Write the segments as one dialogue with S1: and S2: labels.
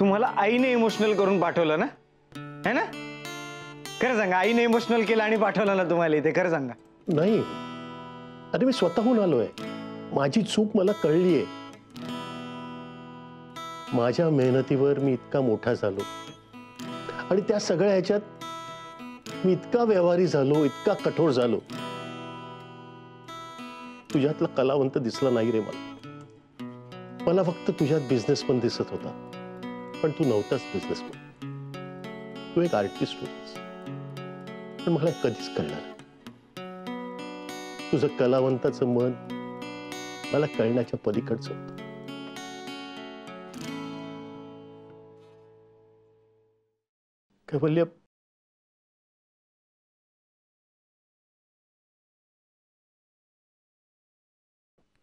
S1: तुम्हाला आईने इमोशनल करून पाठवलं ना, है ना? खरं सांगा, आईने इमोशनल केलं आणि पाठवलं ना तुम्हाला इथे, खरं सांगा.
S2: नाही, अरे मी स्वतःहून आलोय. माझी चूक मला कळलीये. माझ्या मेहनतीवर मी इतका मोठा झालो आणि त्या सगळ्या ह्याच्यात मी इतका व्यवहारी झालो, इतका कठोर झालो. तुझ्यातला कलावंत दिसला नाही रे मला. मला फक्त तुझ्यात बिझनेसमन दिसत होता, पण तू नव्हताच बिझनेसमन. तू एक आर्टिस्ट होतीस. पण मला कधीच कळलं तुझं कलावंताचं मन मला कळण्याच्या पलीकडचं होतं. कैवल्य,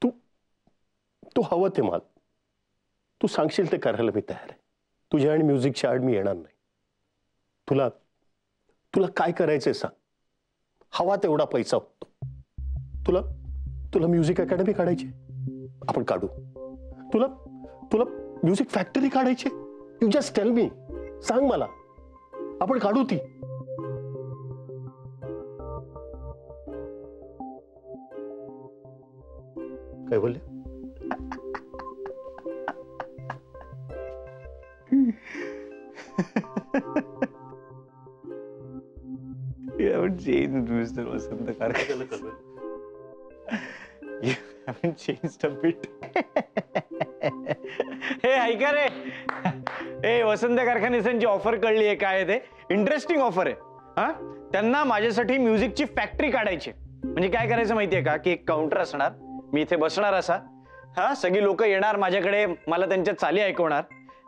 S2: तू तू हवं ते माग. तू सांगशील ते करायला मी तयार आहे. तुझ्या आणि म्युझिकच्या आड मी येणार नाही. तुला तुला काय करायचंय सांग. हवा तेवढा पैसा होतो. तुला तुला म्युझिक अकॅडमी काढायची, आपण काढू. तुला तुला म्युझिक फॅक्टरी काढायची, यू जस्ट टेल मी. सांग मला, आपण काढू ती. कैवल्य,
S1: You haven't changed, Mr. Vasant Karkar. You haven't changed a bit. हे ऐका रे, हे वसंत कारखानेची ऑफर कळली आहे. काय ते इंटरेस्टिंग ऑफर आहे. हा, त्यांना माझ्यासाठी म्युझिकची फॅक्टरी काढायची. म्हणजे काय करायचं माहितीये का, की एक काउंटर असणार, मी इथे बसणार असा. हा, सगळी लोक येणार माझ्याकडे, मला त्यांच्या चाली ऐकवणार.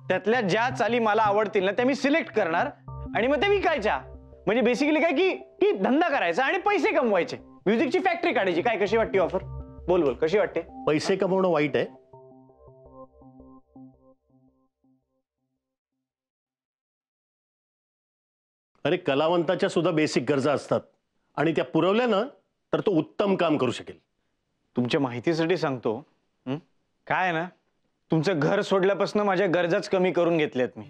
S1: त्यातल्या ज्या चाली मला आवडतील ना, त्या मी सिलेक्ट करणार आणि मग त्या विकायच्या. म्हणजे बेसिकली काय की धंदा करायचा आणि पैसे कमवायचे. म्युझिकची फॅक्टरी काढायची. काय, कशी वाटते ऑफर? बोल बोल, कशी वाटते?
S2: पैसे कमवणं वाईट आहे? अरे, कलावंताच्या सुद्धा बेसिक गरजा असतात आणि त्या पुरवल्या ना तर तो उत्तम काम करू शकेल.
S1: तुमच्या माहितीसाठी सांगतो, काय ना, तुमचं घर सोडल्यापासून माझ्या गरजाच कमी करून घेतल्यात मी.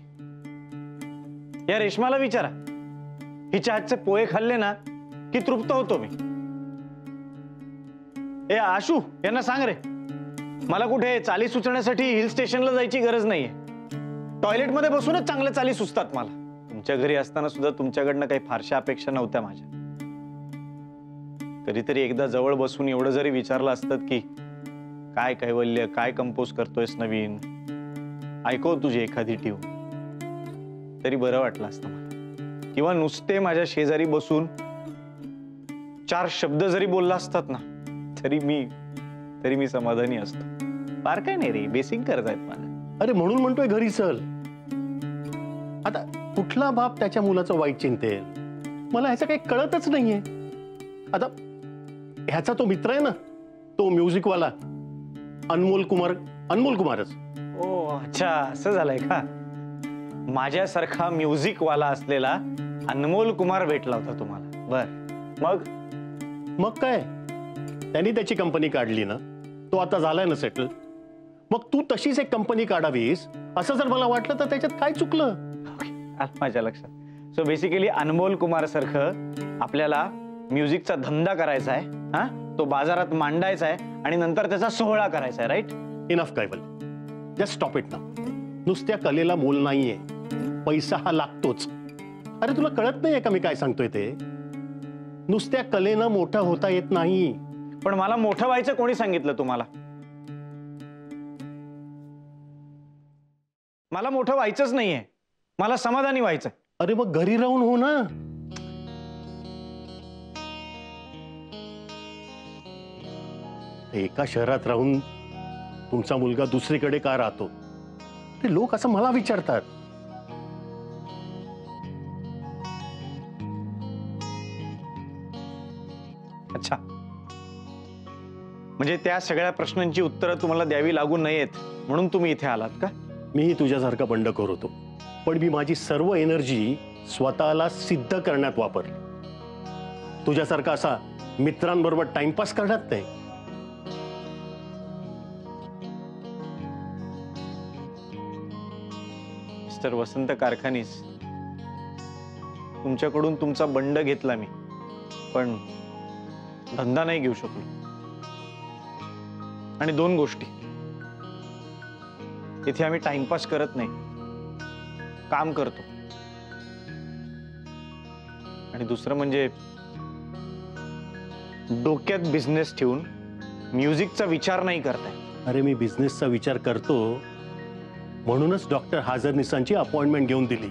S1: या रेशमाला विचारा, हिच्या हातचे पोहे खाल्ले ना की तृप्त होतो मी. ए आशू, यांना सांग रे, मला कुठे चाली सुचण्यासाठी हिल स्टेशनला जायची गरज नाहीये. टॉयलेटमध्ये बसूनच चांगल्या चाली सुचतात मला. तुमच्या घरी असताना सुद्धा तुमच्याकडनं काही फारशा अपेक्षा नव्हत्या माझ्या. कधीतरी एकदा जवळ बसून एवढं जरी विचारलं असतं की काय कैवल्य, काय कंपोज करतोयस नवीन, ऐकव तुझी एखादी ट्यून, तरी बरं वाटलं असतं मला. किंवा नुसते माझ्या शेजारी बसून 4 शब्द जरी बोलला असतात ना, तरी मी समाधानी असतो. फार काय नाही रे, बेसिक करतायत मला.
S2: अरे, म्हणून म्हणतोय घरी चल. आता कुठला बाप त्याच्या मुलाचं वाईट चिंतेल? मला ह्याचं काही कळतच नाहीये. आता ह्याचा तो मित्र आहे ना, तो म्युझिकवाला अनमोल कुमारच.
S1: ओ अच्छा, असं झालंय का? माझ्यासारखा म्युझिकवाला असलेला अनमोल कुमार भेटला होता तुम्हाला? बर,
S2: मग काय, त्यांनी त्याची कंपनी काढली ना, तो आता झालाय ना सेटल. मग तू तशीच एक कंपनी काढावीस असं जर मला वाटलं तर त्याच्यात काय चुकलं?
S1: माझ्या लक्षात. सो बेसिकली अनमोल कुमार सारखं आपल्याला म्युझिकचा धंदा करायचा आहे. हा, तो बाजारात मांडायचा आहे आणि नंतर त्याचा सोहळा करायचा आहे. राईट?
S2: इनफ कैवल, जस्ट स्टॉप इट नाउ. नुसत्या कलेला मोल नाहीये, पैसा हा लागतोच. अरे, तुला कळत नाहीये का मी काय सांगतोय ते? नुसत्या कलेनं मोठा होता येत नाही.
S1: पण मला मोठं व्हायचं कोणी सांगितलं तुम्हाला? मला मोठं व्हायचंच नाहीये, मला समाधानी व्हायचं.
S2: अरे, मग घरी राहून हो ना. एका शहरात राहून तुमचा मुलगा दुसरीकडे का राहतो ते लोक असं मला विचारतात.
S1: अच्छा, म्हणजे त्या सगळ्या प्रश्नांची उत्तरं तुम्हाला द्यावी लागू नयेत म्हणून तुम्ही इथे आलात का?
S2: मीही तुझ्यासारखा बंडखोर होतो, पण मी माझी सर्व एनर्जी स्वतःला सिद्ध करण्यात वापरली. तुझ्यासारखा असा मित्रांबरोबर टाइमपास करण्यात नाही.
S1: मिस्टर वसंत कारखानीस, तुमच्याकडून तुमचा बंड घेतला मी, पण धंदा नाही घेऊ शकलो. आणि दोन गोष्टी, इथे आम्ही टाइमपास करत नाही, काम करतो. आणि दुसरं म्हणजे डोक्यात बिझनेस ठेवून म्युझिकचा विचार नाही करताय.
S2: अरे मी बिझनेसचा विचार करतो म्हणूनच डॉक्टर हाजर निसांची अपॉइंटमेंट घेऊन दिली.